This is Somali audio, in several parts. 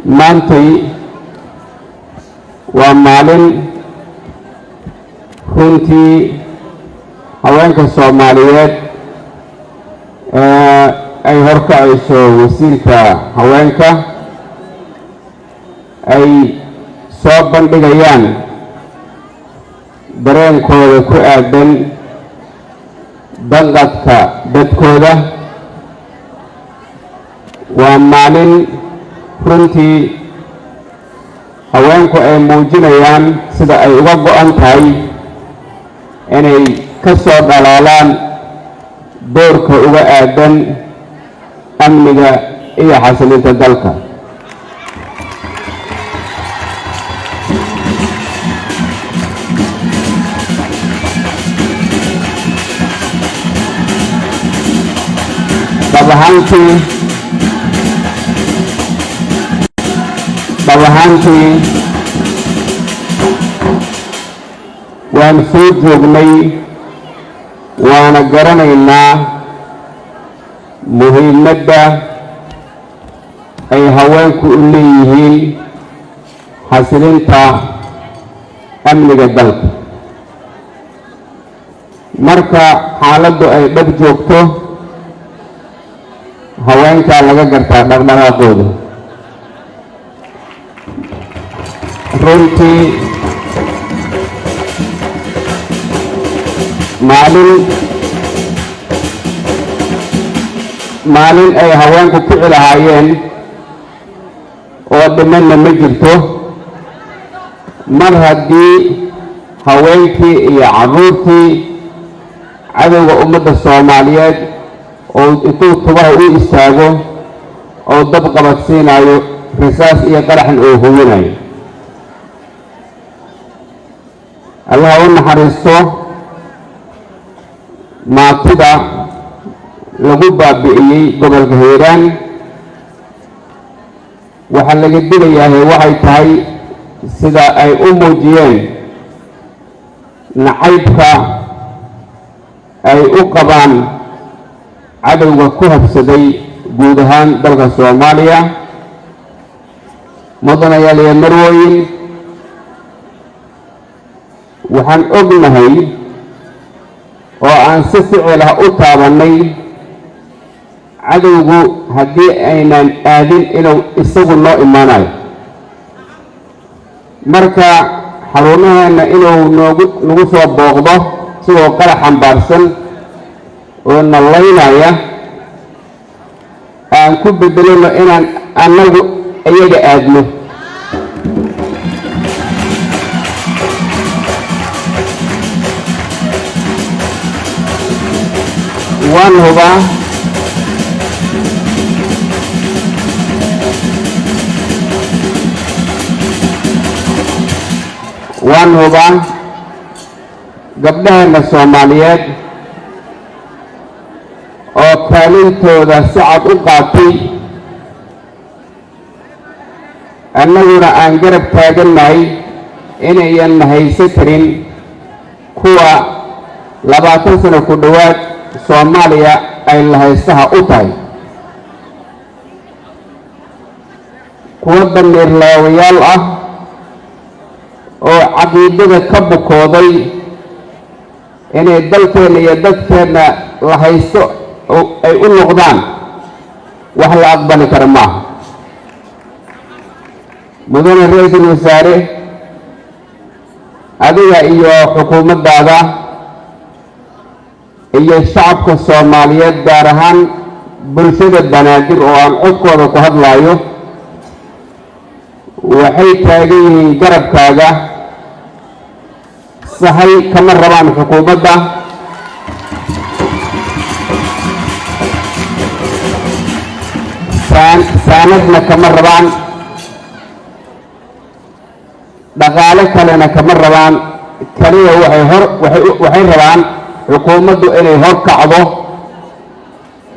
maantay waa maalin runtii haweenka Soomaaliyeed ay horkacayso wasiirka haweenka ay soo bandhigayaan dareenkooda ku aadan danqadka dadkooda. waa maalin runtii haweenku ay muujinayaan sida ay uga go'an tahay inay ka soo dhalaalaan doorka uga aadan amniga iyo xasilinta dalka. dhab ahaantii waan soo joognay waana garanaynaa muhiimadda ay haweenku u leeyihiin xasilinta amniga dalka. marka xaaladdu ay dhab joogto haweenka laga gartaa dhaqdhaqaaqooda. runtii maalin ay haweenku kici lahaayeen oo dhimanna ma jirto mar haddii haweenkii iyo carruurtii cadowga ummadda Soomaaliyeed oo intuu tubaha u istaago oo dab qabadsiinayo risaas iyo qaraxan oo hubinayo. Allah u naxariisto maatida lagu baabi'iyey gobolka Hiiraan. waxaa laga dilayahay waxay tahay sida ay u muujiyeen nacaybka ay u qabaan cadowga ku habsaday guud ahaan dalka Soomaaliya. mudanayaal iyo marwooyin, waxaan ognahay oo aan si ficil ah u taabanay cadowgu haddii aynan aadin inuu isagu noo imaanayo. marka xarumaheena inuu nagu soo booqdo sidoo qarax xambaarsan oo nalaynaya aan ku bedelino inaan annagu iyaga aadno. waan hubaa gabdhaheena Soomaaliyeed oo kaalintooda si cad u qaatay annaguna aan garab taagannahay inayan haysan karin kuwa 20 sano ku dhowaad Soomaaliya ay lahaystaha u tahay. kuwa damiir laawayaal ah oo caqiidada ka bukooday inay dalkeena iyo dadkeena la haysto ay u noqdaan wax la aqbali karo maaha. mudane ra'iisul wasaare, adiga iyo xukuumaddaada iyo shacabka Soomaaliyeed gaar ahaan bulshada Banaadir oo aan codkooda ku hadlayo waxay taagan yihiin garabkaaga. sahay kama rabaan xukuumadda, saanadna kama rabaan, dhaqaale kalena kama rabaan. kaliya waxay rabaan xukuumaddu inay hor kacdo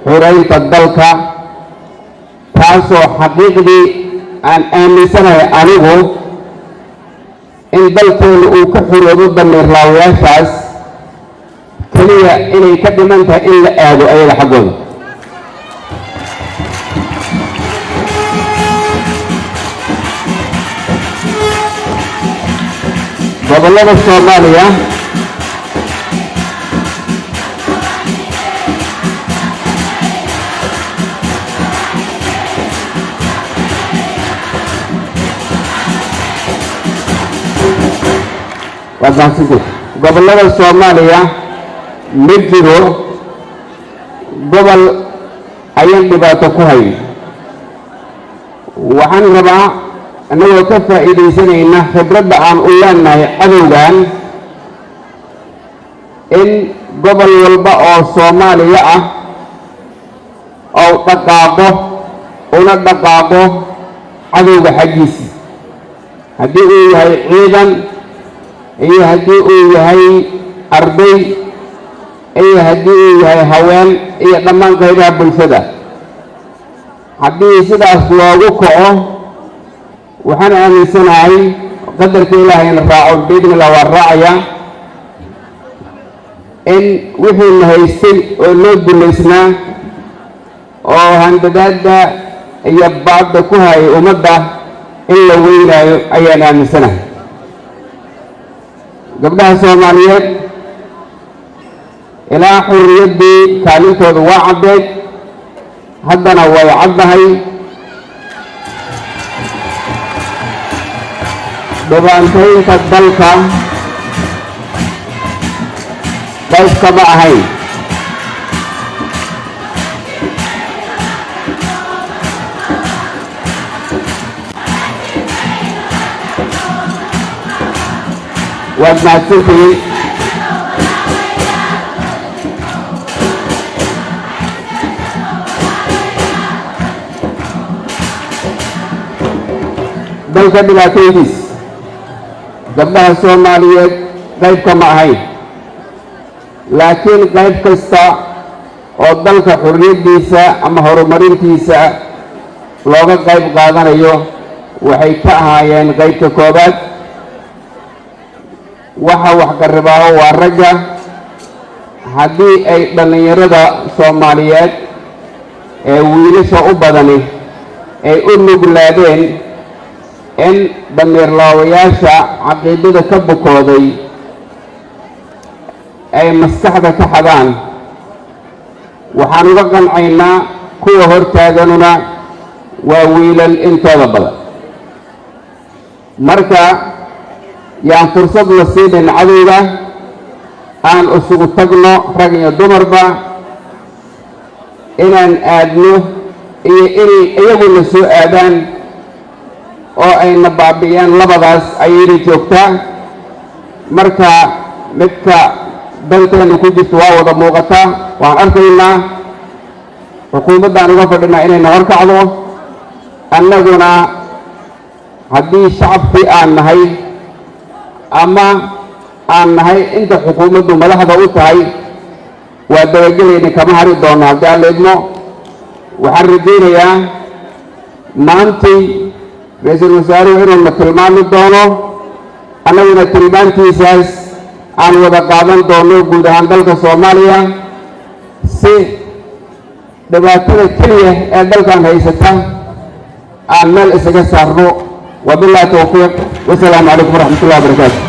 xuraynta dalka, taasoo xaqiiqdii aan aaminsanahay anigu in dalkeenu uu ka xoroobo damiir laawayaashaas kaliya inay ka dhiman tahay in la aado ayaga xaggooda. gobollada Soomaaliya gobollada Soomaaliya ma jiro gobol ayaan dhibaato ku hayn. waxaan rabaa annagoo ka faa'iidaysanayna khibradda aan u leenahay cadowgan in gobol walba oo Soomaaliya ah oo dhaqaaqo una dhaqaaqo cadowga xaggiisa, haddii uu yahay ciidan iyo haddii uu yahay arday iyo haddii uu yahay haween iyo dhammaan qaybaha bulshada. haddii sidaas loogu kaco waxaan aaminsanahay qadarka ilaahayna raaco biidnillah waa raacaya in wixii la haystay oo loo duleysnaa oo handadaada iyo baadda ku hayay ummadda in la weynaayo ayaan aaminsanahay. gabdhaha Soomaaliyeed ilaa xurriyaddii kaalintooda waa caddeed, haddana way caddahay. dhibaataynta dalka qayb kama ahayn. waad mahadsantihiin. dalka dhibaatooyinkiis gabdhaha Soomaaliyeed qayb kama ahayn, laakiin qayb kasta oo dalka xurriyaddiisa ama horumarintiisa looga qayb qaadanayo waxay ka ahaayeen qaybta koobaad. waxa wax qarribaaho waa ragga. haddii ay dhallinyarada Soomaaliyeed ee wiilasha u badani ay u nuglaadeen in damiirlaawayaasha caqiidada ka bukooday ay maskaxda ka xadaan, waxaan uga qancaynaa kuwa hortaaganuna waa wiilal intooda badan. marka yaan fursad la siinin cadowga, aan isugu tagno rag iyo dumarba inaan aadno iyo inay iyaguna soo aadaan oo ayna baabi'iyaan. labadaas ayayna joogtaa. marka midka dalkeena ku jirto waa wada muuqataa, waan arkaynaa. xukuumaddaan uga fadhinaa inayna horkacdo, annaguna haddii shacabkii aan nahay ama aan nahay inta xukuumaddu madaxda u tahay waa dabagelayna, kama hari doono haddii aan la idmo. waxaan rajaynayaa maantay ra-iisul wasaaruhu inuuna tilmaami doono, annaguna tilmaantiisaas aan wada qaadan doono guud ahaan dalka Soomaaliya si dhibaatada keliya ee dalkan haysata aan meel isaga saarno. wabillahi tawfiiq, wasalaamu calaykum waraxmatullahi wabarakaatu.